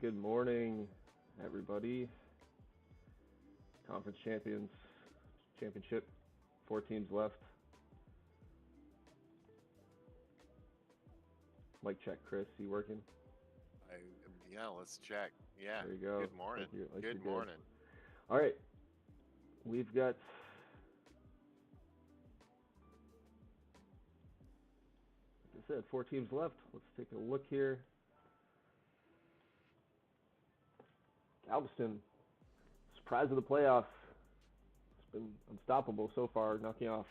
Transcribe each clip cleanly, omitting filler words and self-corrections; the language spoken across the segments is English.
Good morning, everybody. Conference champions, championship, 4 teams left. Mic check, Chris. You working? Yeah, let's check. Yeah. There you go. Good morning. Good morning. All right. We've got like I said, 4 teams left. Let's take a look here. Galveston, surprise of the playoffs. It's been unstoppable so far, knocking off,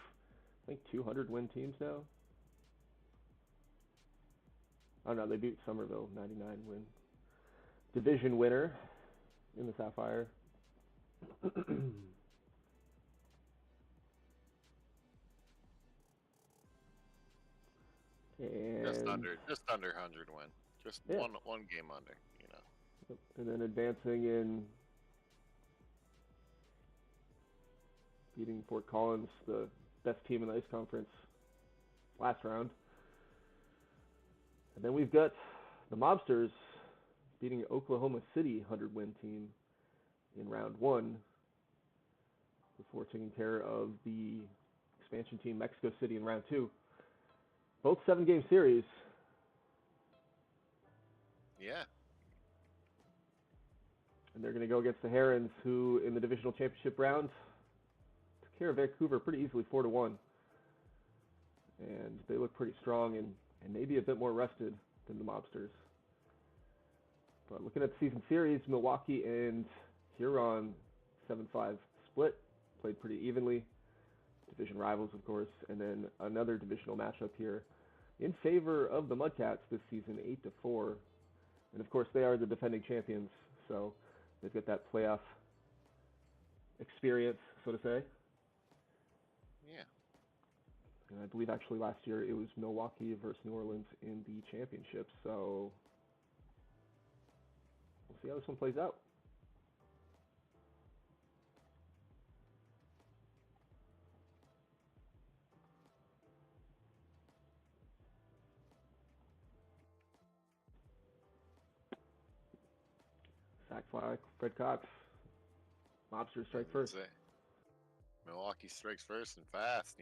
I think, 200 win teams now. Oh no, they beat Somerville, 99 win. Division winner in the Sapphire. And just under 100 win. Just yeah. one game under. And then advancing in beating Fort Collins, the best team in the Ice Conference last round. And then we've got the Mobsters beating Oklahoma City 100-win team in round 1 before taking care of the expansion team Mexico City in round 2. Both 7-game series. Yeah. And they're going to go against the Herons, who in the divisional championship round took care of Vancouver pretty easily, 4-1. And they look pretty strong and maybe a bit more rested than the Mobsters. But looking at the season series, Milwaukee and Huron 7-5 split, played pretty evenly. Division rivals, of course, and then another divisional matchup here in favor of the Mudcats this season, 8-4. And of course, they are the defending champions, so they've got that playoff experience, so to say. Yeah. And I believe actually last year it was Milwaukee versus New Orleans in the championship, so we'll see how this one plays out. Sack fly, Fred Cox. Mobsters strike first. Milwaukee strikes first and fast.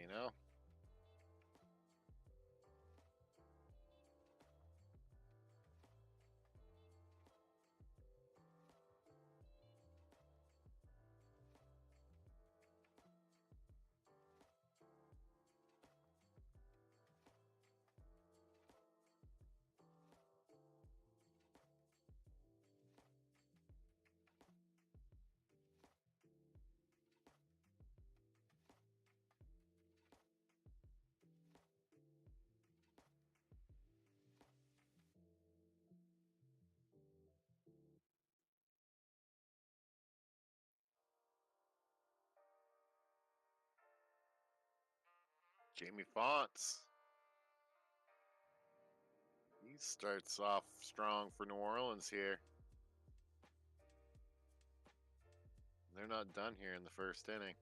Jamie Fonts. He starts off strong for New Orleans here. They're not done here in the first inning.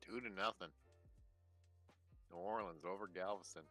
Two to nothing. New Orleans over Galveston.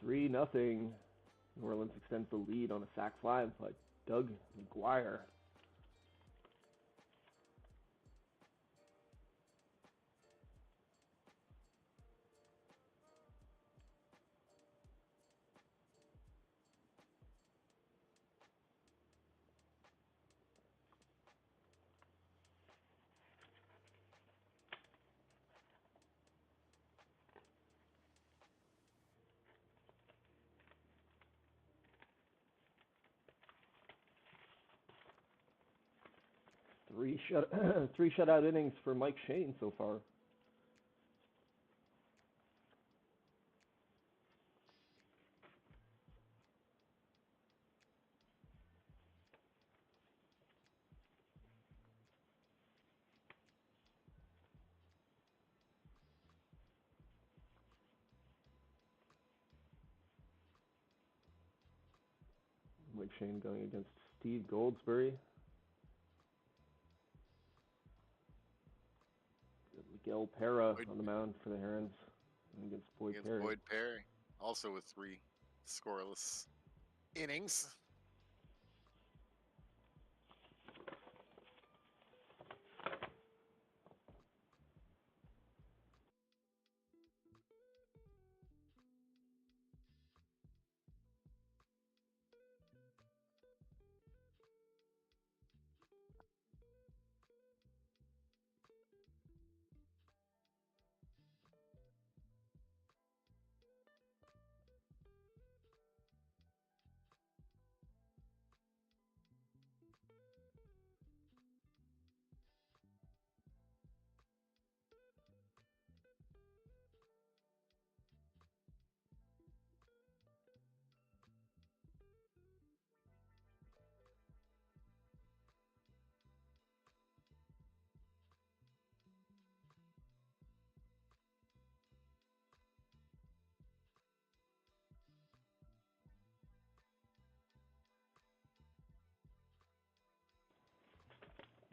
Three nothing. New Orleans extends the lead on a sac fly by Doug McGuire. Three shutout innings for Mike Shane so far. Mike Shane going against Steve Goldsberry. Miguel Pera on the mound for the Herons against Boyd Perry. Boyd Perry, also with 3 scoreless innings.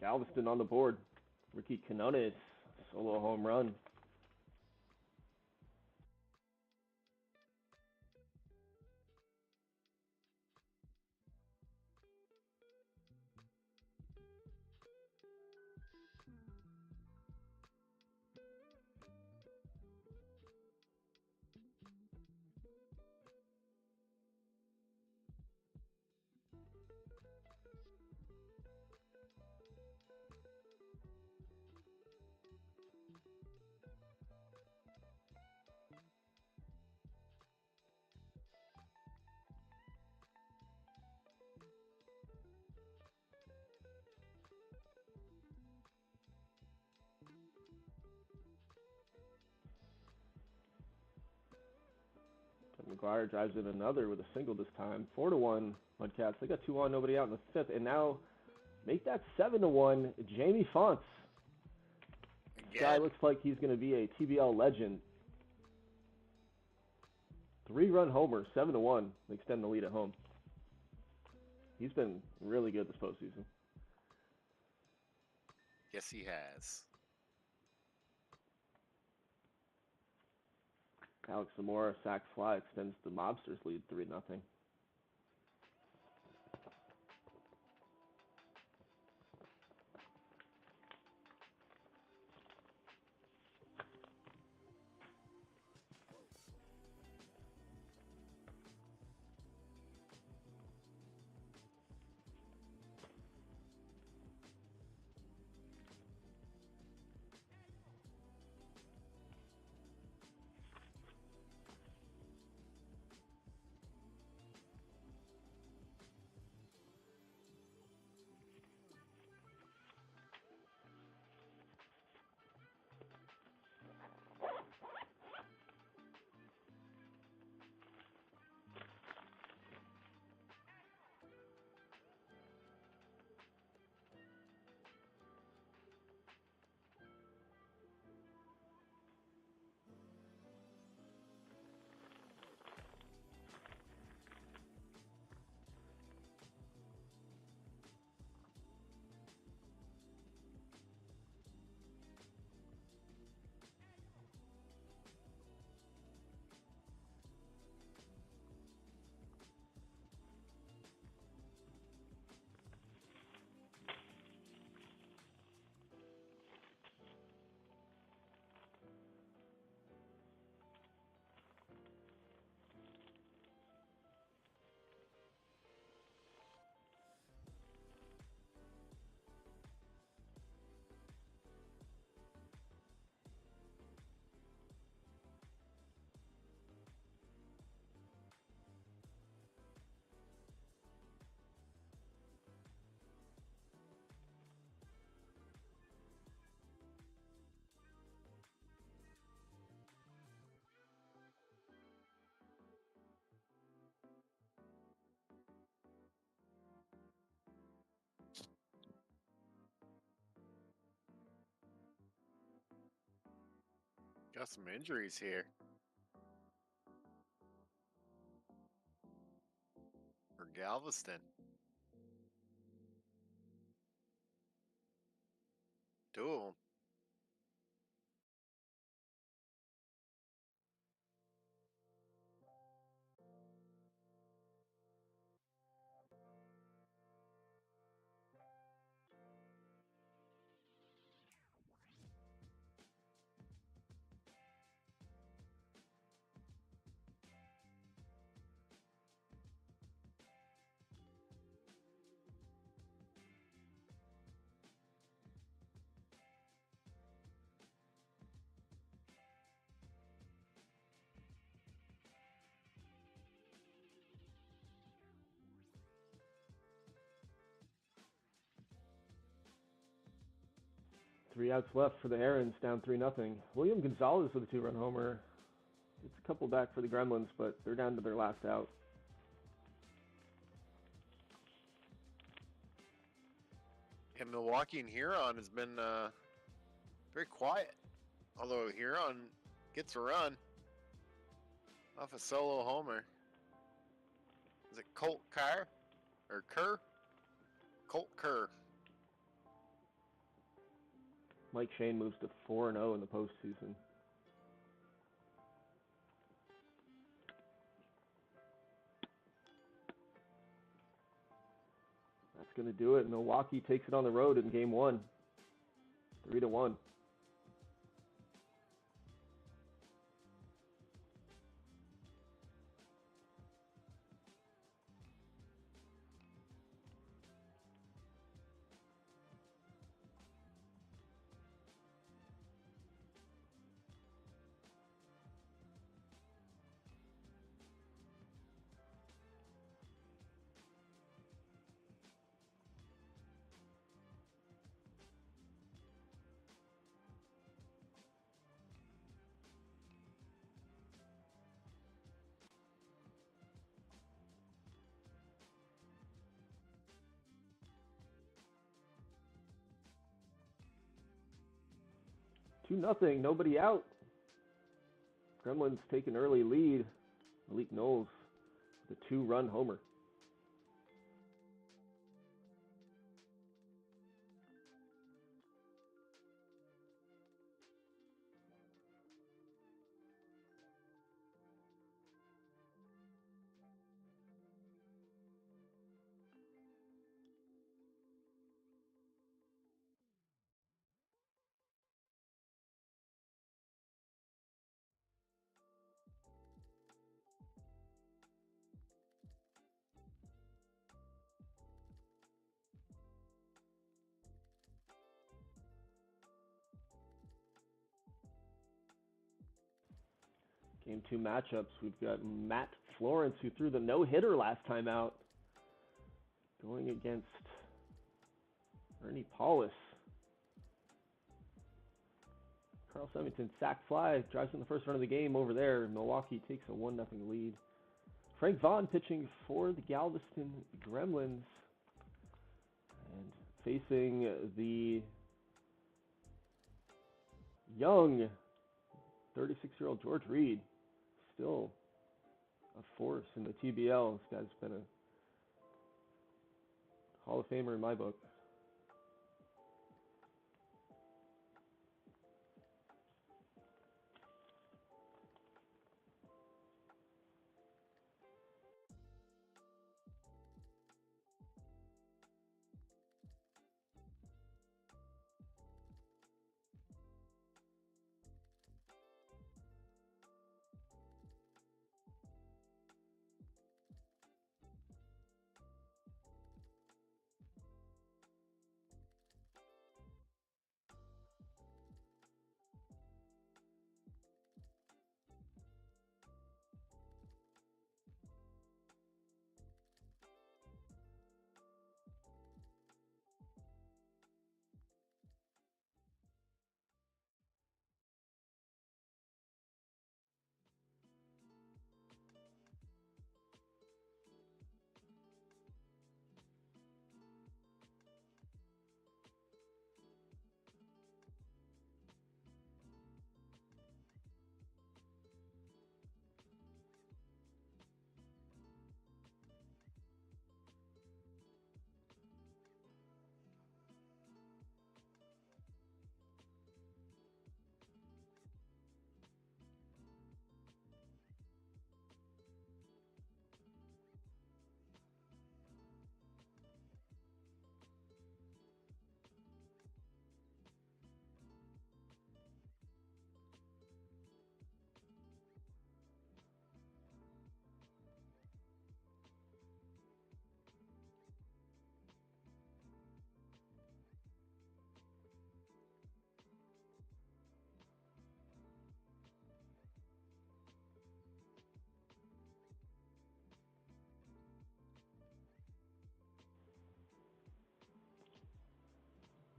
Galveston on the board. Ricky Quinones, solo home run. McGuire drives in another with a single this time. 4-1 Mudcats. They got 2 on, nobody out in the 5th, and now make that 7-1. Jamie Fonts. This guy looks like he's going to be a TBL legend. 3-run homer, 7-1. They extend the lead at home. He's been really good this postseason. Yes, he has. Alex Zamora, sac fly, extends the Mobsters lead 3-0. Got some injuries here. For Galveston. Two of them. Three outs left for the Herons, down 3-0. William Gonzalez with a 2-run homer. It's a couple back for the Gremlins, but they're down to their last out. And Milwaukee and Huron has been very quiet. Although Huron gets a run off a solo homer. Is it Colt Kerr? Or Kerr? Colt Kerr. Mike Shane moves to 4-0 in the postseason. That's going to do it. Milwaukee takes it on the road in game one, 3-1. Two nothing, nobody out. Gremlins take an early lead. Malik Knowles with a 2-run homer. Game two matchups. We've got Matt Florence, who threw the no-hitter last time out, going against Ernie Paulus. Carl Symington sack fly, drives in the first run of the game over there. Milwaukee takes a 1-0 lead. Frank Vaughn pitching for the Galveston Gremlins. And facing the young 36-year-old George Reed, still a force in the TBL. This guy's been a Hall of Famer in my book.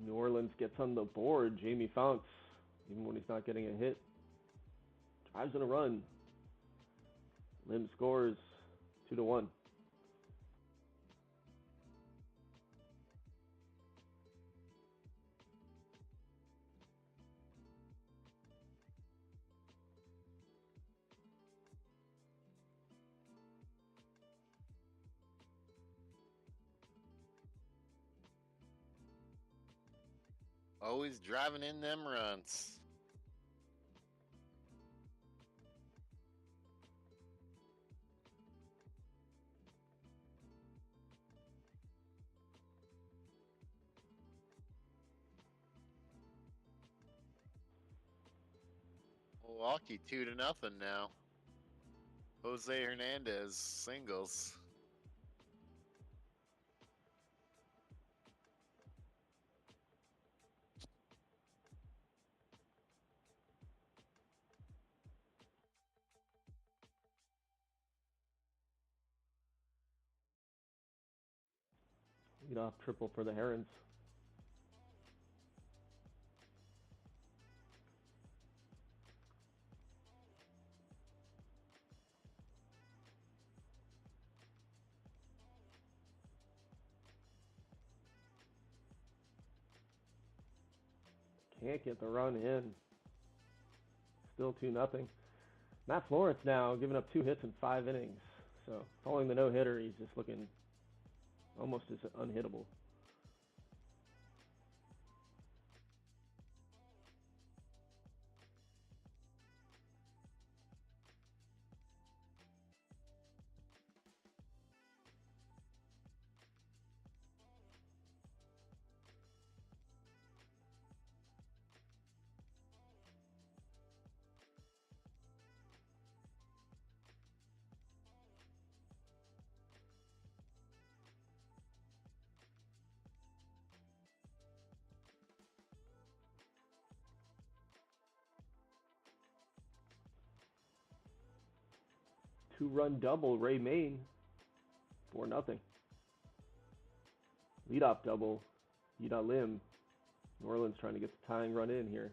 New Orleans gets on the board. Jamie Founts, even when he's not getting a hit, drives in a run. Lim scores 2-1. Always driving in them runs. Milwaukee 2-0 now. Jose Hernandez singles. Lead off triple for the Herons. Can't get the run in. Still 2-0. Matt Florence now giving up 2 hits in 5 innings. So following the no-hitter, he's just looking almost as unhittable. Two-run double, Ray Main, 4-0. Leadoff double, Yida Lim. New Orleans trying to get the tying run in here.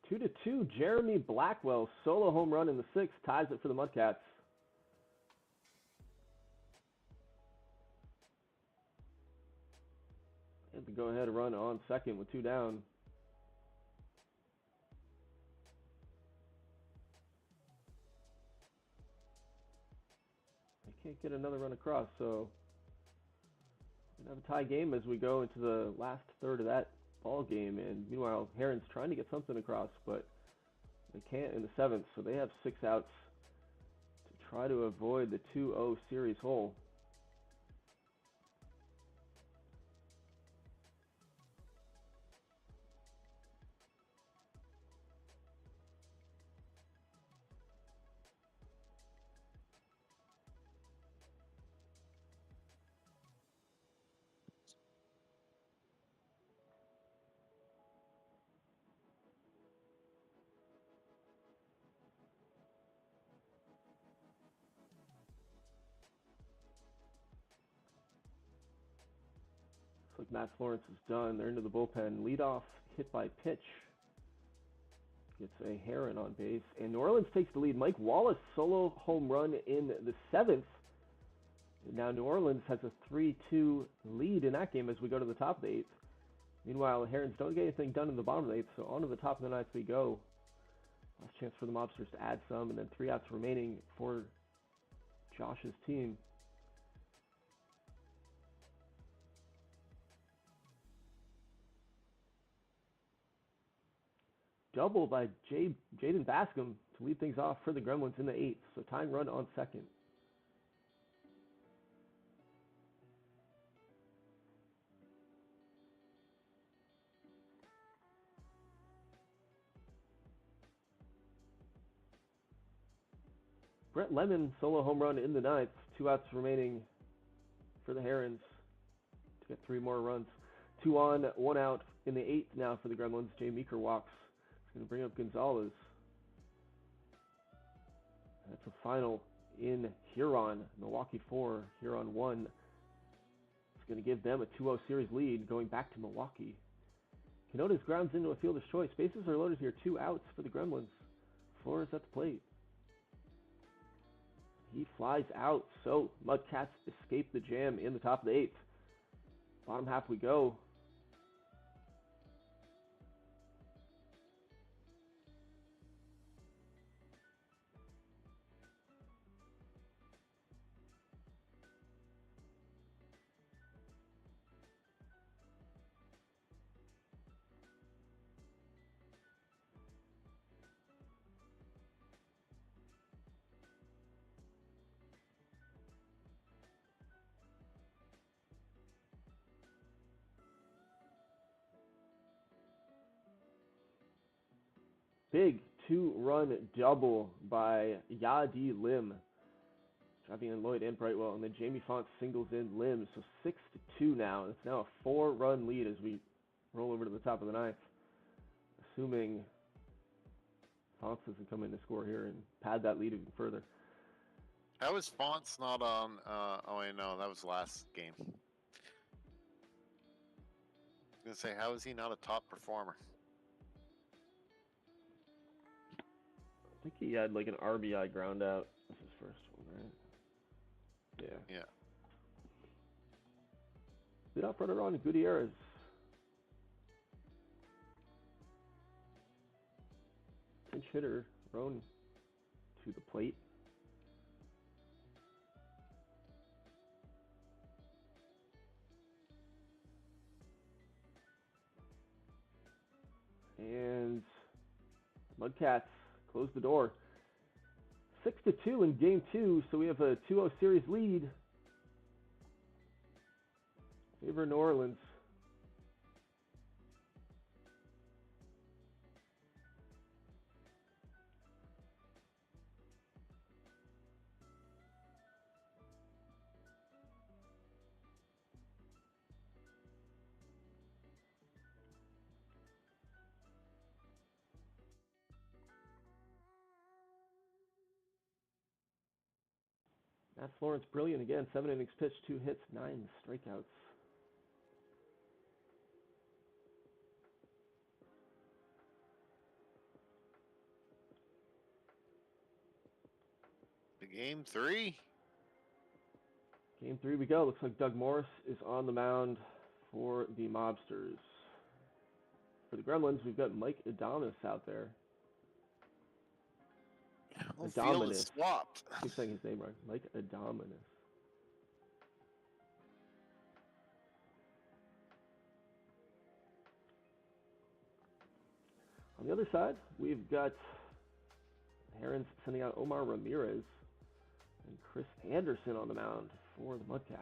Two to two, Jeremy Blackwell, solo home run in the 6th, ties it for the Mudcats. Had to go ahead and run on second with 2 down. They can't get another run across, so we're going to have a tie game as we go into the last third of that ball game. And meanwhile, Herons trying to get something across, but they can't in the 7th, so they have 6 outs to try to avoid the 2-0 series hole. like Matt Florence is done. They're into the bullpen. Leadoff hit by pitch. Gets a Heron on base. And New Orleans takes the lead. Mike Wallace solo home run in the 7th. And now New Orleans has a 3-2 lead in that game as we go to the top of the 8th. Meanwhile, the Herons don't get anything done in the bottom of the 8th, so on to the top of the 9th we go. Last chance for the Mobsters to add some, and then 3 outs remaining for Josh's team. Double by Jaden Bascom to lead things off for the Gremlins in the 8th, so tying run on second. Brett Lemon solo home run in the 9th, 2 outs remaining for the Herons to get 3 more runs. 2 on, 1 out in the 8th now for the Gremlins. Jay Meeker walks. He's going to bring up Gonzalez. That's a final in Huron. Milwaukee 4, Huron 1. It's going to give them a 2-0 series lead going back to Milwaukee. Canota's grounds into a fielder's choice. Bases are loaded here. 2 outs for the Gremlins. Flores at the plate. He flies out, so Mudcats escape the jam in the top of the 8th. Bottom half we go. Big 2-run double by Yadi Lim. Driving in Lloyd and Brightwell, and then Jamie Font singles in Lim, so 6-2 now. It's now a 4-run lead as we roll over to the top of the 9th. Assuming Fonts doesn't come in to score here and pad that lead even further. How is Fonts not on? Oh, wait, no, that was last game. I was going to say, how is he not a top performer? I think he had like an RBI ground out. That's his first one, right? Yeah. Yeah. Lead off runner on Gutierrez. Pinch hitter, Roan to the plate. And Mudcats close the door. 6-2 in game 2, so we have a 2-0 series lead. Favor New Orleans. Matt Florence brilliant again. 7 innings pitched, 2 hits, 9 strikeouts. The game 3. Game 3 we go. Looks like Doug Morris is on the mound for the Mobsters. For the Gremlins, we've got Mike Adamas out there. The field is swapped. I keep saying his name right. Mike Adamas. On the other side, we've got Herons sending out Omar Ramirez and Chris Anderson on the mound for the Mudcats.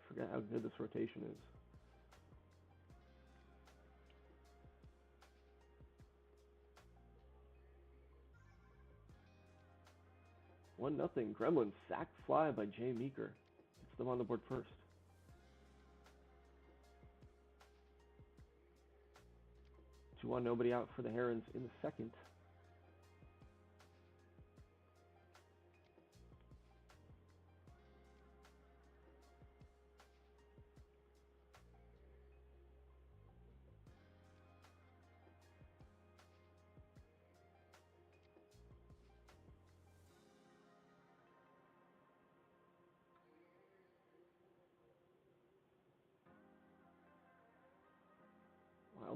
Forget how good this rotation is. 1-0 Gremlins, sack fly by Jay Meeker. Gets them on the board first. Two on, nobody out for the Herons in the second.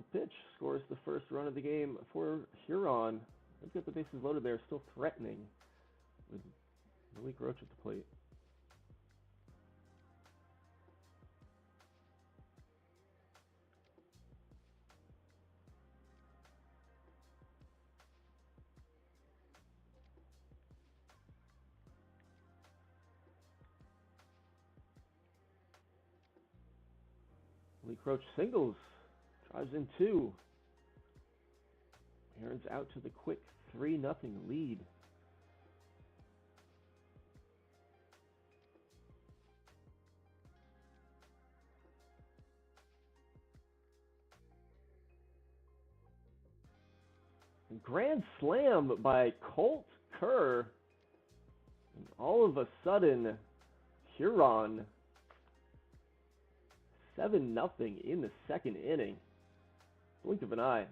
Wild pitch scores the first run of the game for Huron. They've got the bases loaded there, still threatening with Malik Roach at the plate. Malik Roach singles, drives in two. Herons out to the quick 3-0 lead. Grand slam by Colt Kerr. And all of a sudden, Huron 7-0 in the second inning. Blink of an eye.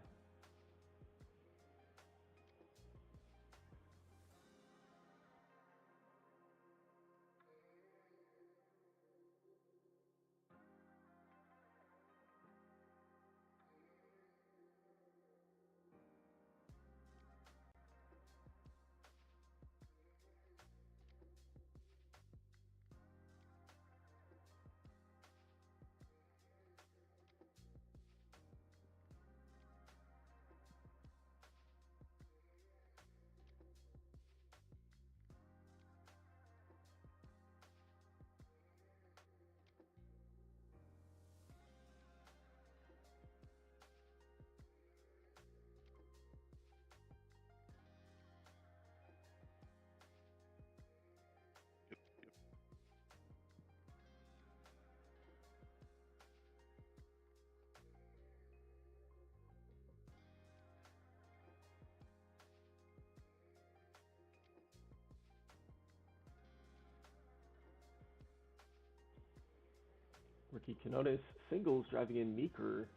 Ricky Quinones singles, driving in Meeker.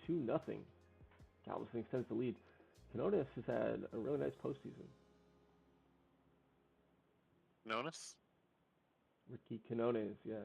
2-0. Galveston extends the lead. Quinones has had a really nice postseason. Notice? Ricky Quinones, yeah.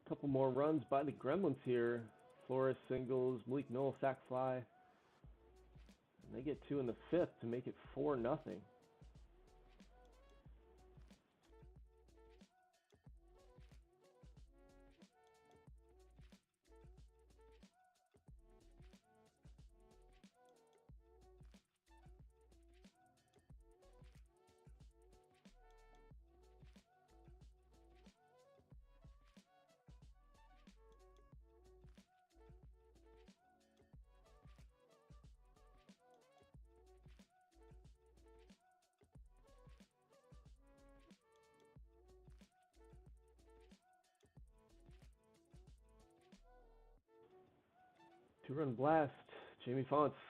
Couple more runs by the Gremlins here. Flores singles, Malik Noel sac fly. And they get two in the fifth to make it 4-0. Two-run blast, Jamie Fonts.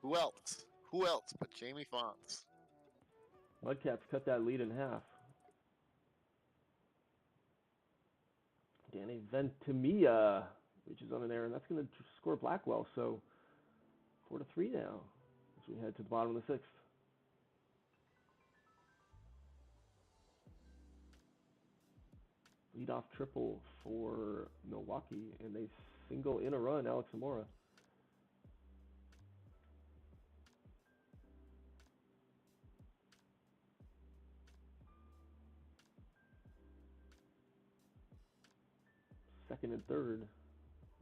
Who else? Who else but Jamie Fonts? Mudcats cut that lead in half. Danny Ventimilla reaches on an error, and that's going to score Blackwell. So 4-3 now as we head to the bottom of the sixth. Leadoff triple for Milwaukee, and they single in a run, Alex Amora. second and third.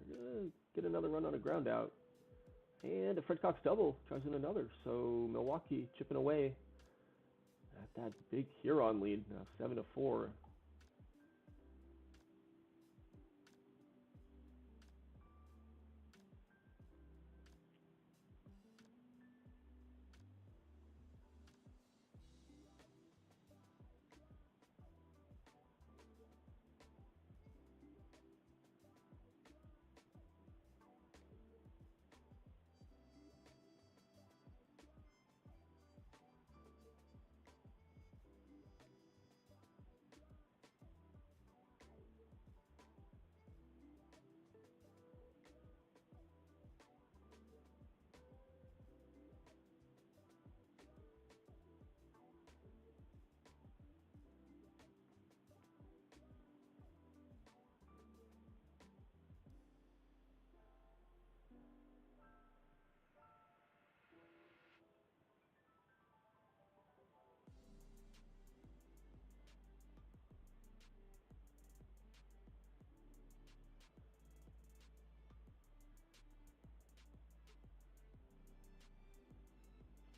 They're going to get another run on a ground out. And a Fred Cox double tries in another. So Milwaukee chipping away at that big Huron lead now, 7-4.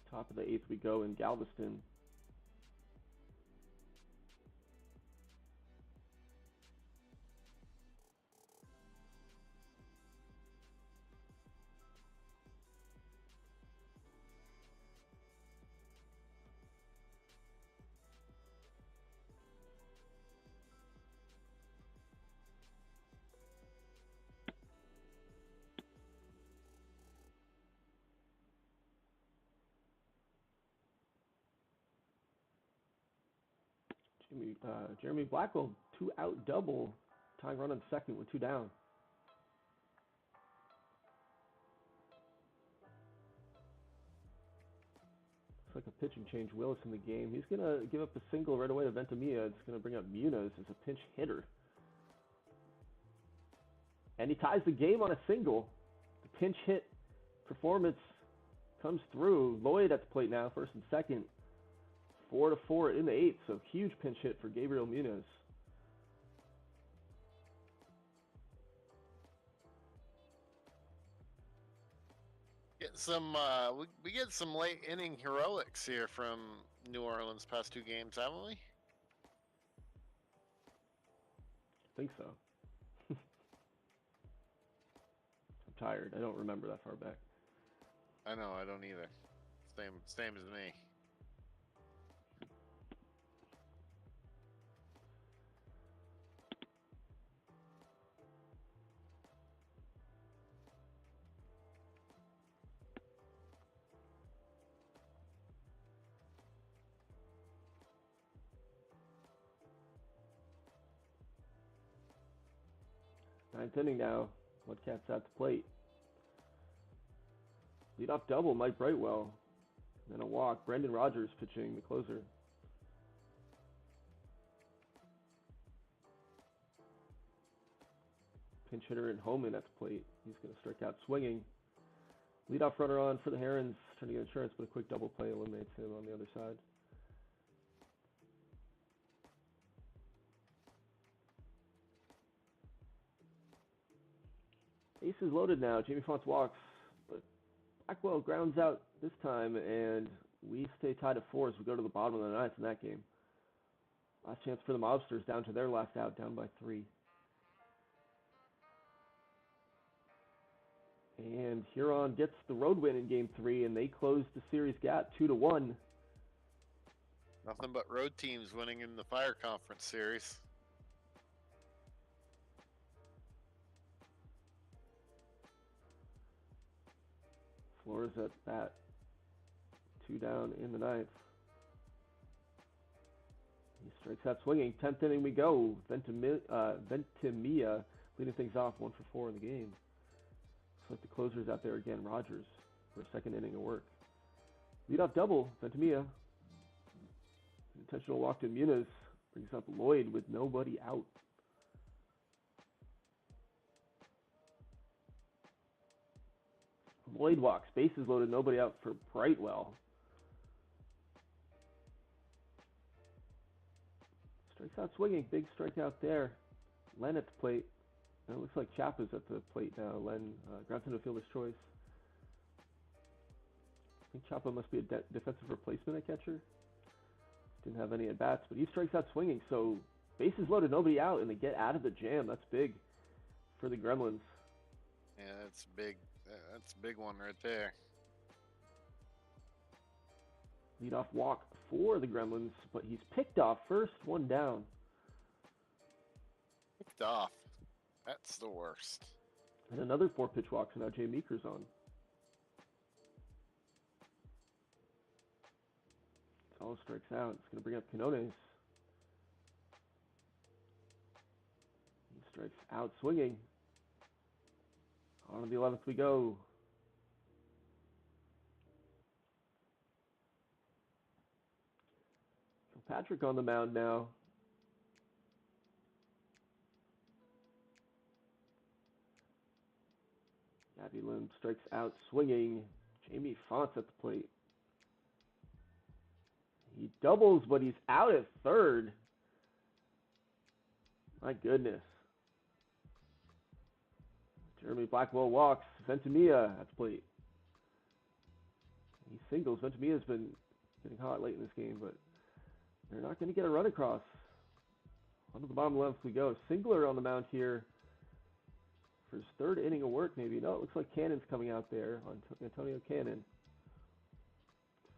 Top of the eighth we go in Galveston. Jeremy Blackwell, 2-out double, tying run on second with 2 down. Looks like a pitching change. Willis in the game. He's going to give up a single right away to Ventimilla. It's going to bring up Muniz as a pinch hitter. And he ties the game on a single. The pinch hit performance comes through. Lloyd at the plate now, first and second. 4-4 in the eighth, so huge pinch hit for Gabriel Muniz. Get some, we get some late inning heroics here from New Orleans past 2 games, haven't we? I think so. I'm tired. I don't remember that far back. I know, I don't either. Same as me. Ninth inning now. Mudcats at the plate. Leadoff double, Mike Brightwell. Then a walk. Brendan Rogers pitching, the closer. Pinch hitter and Homan at the plate. He's going to strike out swinging. Leadoff runner on for the Herons. Trying to get insurance, but a quick double play eliminates him on the other side. Aces loaded now. Jamie Fonts walks, but Blackwell grounds out this time, and we stay tied at 4 as we go to the bottom of the ninth in that game. Last chance for the Mobsters, down to their last out, down by 3. And Huron gets the road win in Game 3, and they close the series gap 2-1. Nothing but road teams winning in the Fire Conference series. Flores at bat. 2 down in the ninth. He strikes out swinging. 10th inning we go. Ventimilla leading things off 1 for 4 in the game. Looks like the closer's out there again, Rogers, for a second inning of work. Leadoff double, Ventimilla. Intentional walk to Muniz. Brings up Lloyd with nobody out. Lloyd walks, bases loaded, nobody out for Brightwell. Strikes out swinging, big strikeout there. Len at the plate. And it looks like Chapa's at the plate now. Len grounds into fielder's choice. I think Chapa must be a defensive replacement at catcher. Didn't have any at bats, but he strikes out swinging. So bases loaded, nobody out, and they get out of the jam. That's big for the Gremlins. Yeah, that's big. That's a big one right there. Leadoff walk for the Gremlins, but he's picked off first, one down. Picked off. That's the worst. And another 4-pitch walk, so now Jay Meeker's on. All strikes out. It's going to bring up Quinones. He strikes out swinging. On to the 11th we go. Patrick on the mound now. Gabby Lim strikes out swinging. Jamie Fonts at the plate. He doubles, but he's out at third. My goodness. Jeremy Blackwell walks. Ventimilla at the plate. He singles. Ventimilla's been getting hot late in this game, but they're not going to get a run across. On to the bottom left we go. Singler on the mound here for his third inning of work, maybe. No, it looks like Cannon's coming out there. Antonio Cannon.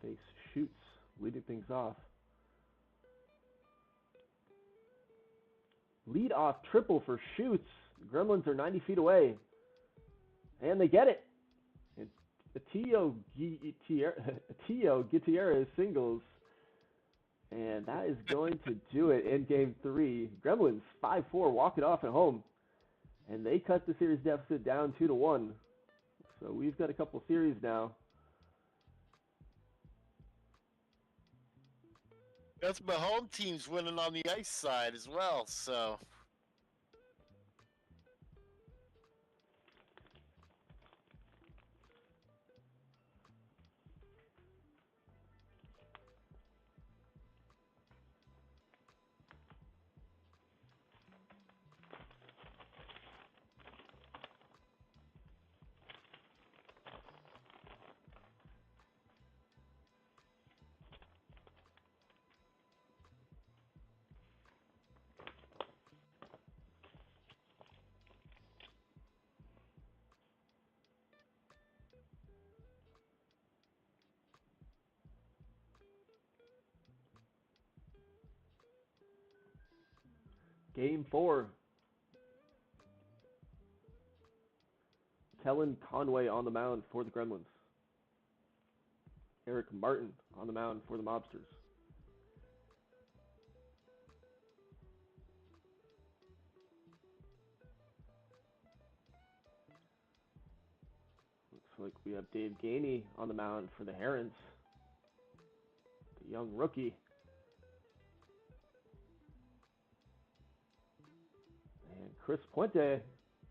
Face shoots, leading things off. Lead off triple for Shoots. The Gremlins are 90 feet away. And they get it. And Atillo Gutierrez singles. And that is going to do it in Game 3. Gremlins 5-4, walk it off at home. And they cut the series deficit down 2-1. So we've got a couple series now. That's my home team's winning on the ice side as well, so. Game 4. Kellen Conway on the mound for the Gremlins. Eric Martin on the mound for the Mobsters. Looks like we have Dave Gainey on the mound for the Herons. The young rookie. And Chris Puente,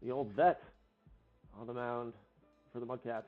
the old vet, on the mound for the Mudcats.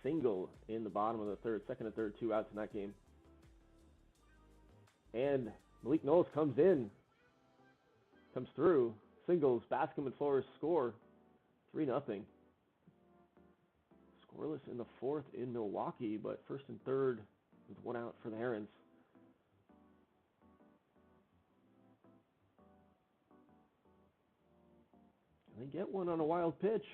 single in the bottom of the third. Second and third, 2 outs in that game. And Malik Knowles comes through. Singles, Bascom and Flores score 3-0. Scoreless in the fourth in Milwaukee, but first and third with 1 out for the Herons. And they get one on a wild pitch.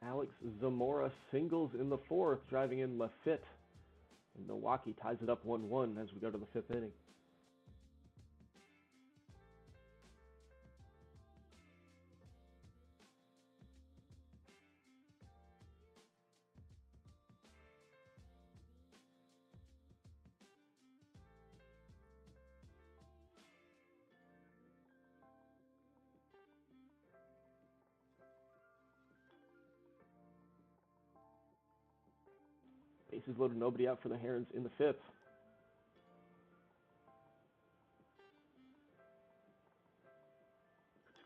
Alex Zamora singles in the fourth, driving in Lafitte. And Milwaukee ties it up 1-1 as we go to the fifth inning. Bases loaded, nobody out for the Herons in the fifth.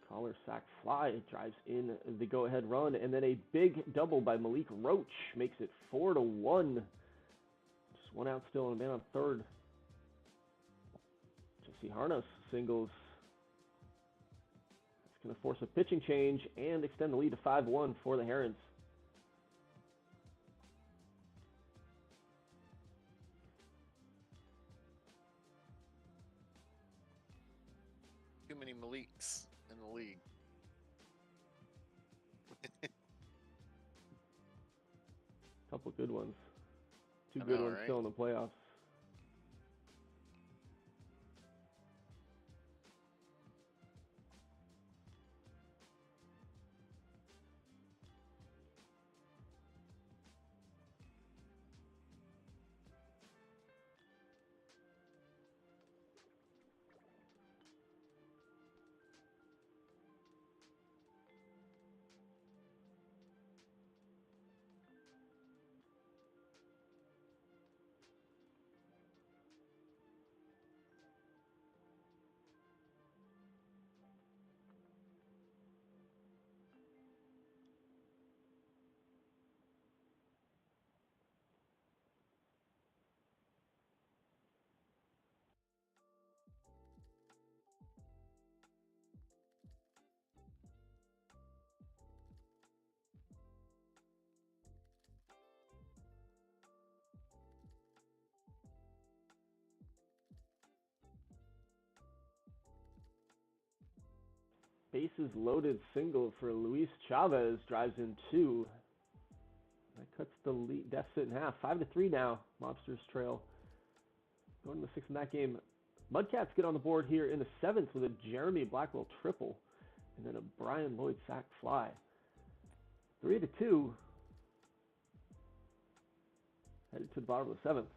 Caller sac fly drives in the go-ahead run, and then a big double by Malik Roach makes it 4-1. Just 1 out still and a man on third. Jesse Harness singles. It's going to force a pitching change and extend the lead to 5-1 for the Herons. Too many Maliks in the league. Couple good ones. Two good ones right? still in the playoffs. Bases loaded single for Luis Chavez, drives in 2. That cuts the lead deficit in half. 5-3 now. Mobsters trail. Going to the sixth in that game. Mudcats get on the board here in the seventh with a Jeremy Blackwell triple and then a Brian Lloyd sac fly. 3-2. Headed to the bottom of the seventh.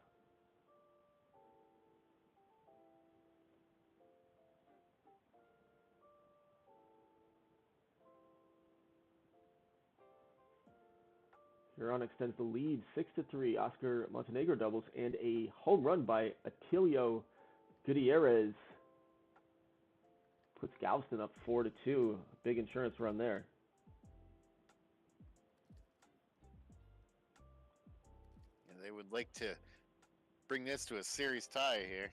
Huron extends the lead 6-3. Oscar Montenegro doubles and a home run by Atilio Gutierrez puts Galveston up 4-2. Big insurance run there. And they would like to bring this to a series tie here.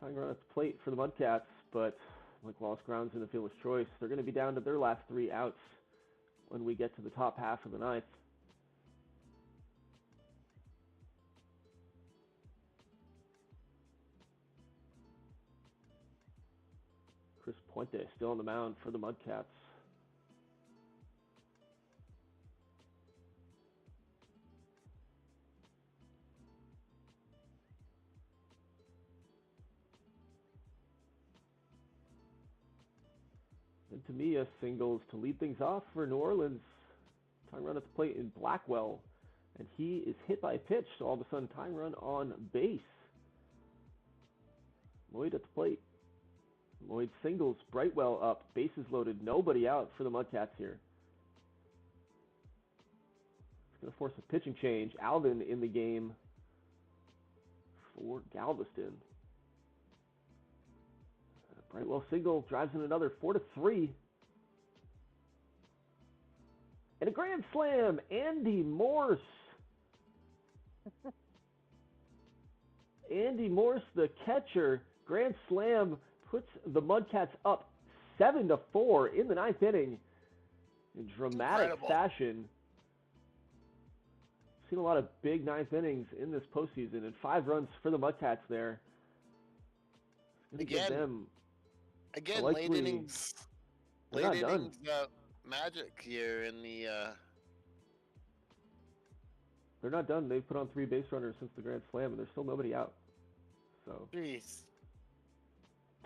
Tying run at the plate for the Mudcats, but Mike Wallace grounds into fielder's choice. They're going to be down to their last 3 outs when we get to the top half of the ninth. Chris Puente still on the mound for the Mudcats. And Tamiya singles to lead things off for New Orleans. Tying run at the plate in Blackwell. And he is hit by a pitch, so all of a sudden tying run on base. Lloyd at the plate. Lloyd singles, Brightwell up, bases loaded, nobody out for the Mudcats here. It's going to force a pitching change. Alvin in the game for Galveston. Brightwell single, drives in another 4-3. And a grand slam, Andy Morse. Andy Morse, the catcher, grand slam, puts the Mudcats up 7-4 in the 9th inning in dramatic fashion. Seen a lot of big 9th innings in this postseason, and 5 runs for the Mudcats there. Again, late innings magic here in the. They're not done. They've put on 3 base runners since the grand slam, and there's still nobody out. So. Jeez.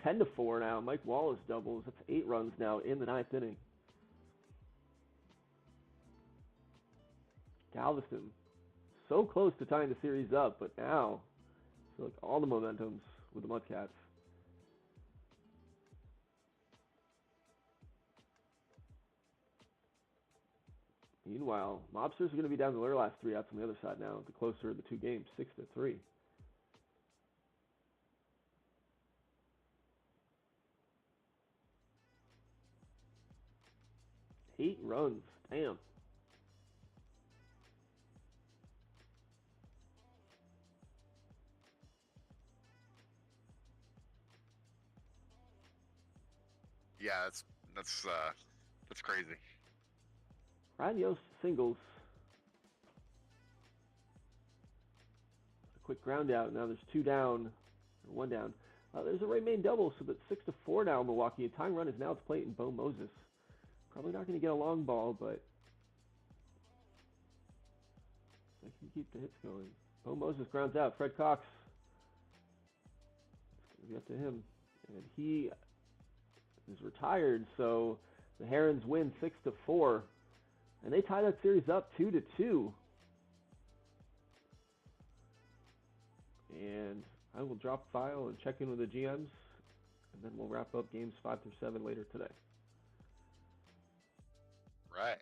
10-4 now. Mike Wallace doubles. That's 8 runs now in the 9th inning. Galveston, so close to tying the series up, but now, I feel like all the momentum's with the Mudcats. Meanwhile, Mobsters are going to be down to their last 3 outs on the other side now. The closer of the 2 games, 6-3. 8 runs. Damn. Yeah, that's crazy. Ryan Yost singles. A quick ground out. Now there's 2 down, or 1 down. There's a right main double, so that's 6-4 now in Milwaukee. A tying run is now at the plate in Bo Moses. Probably not going to get a long ball, but I can keep the hits going. Bo Moses grounds out. Fred Cox. It's going to be up to him. And he is retired, so the Herons win 6-4. And they tie that series up 2-2. And I will drop a file and check in with the GMs, and then we'll wrap up games 5 through 7 later today. Right.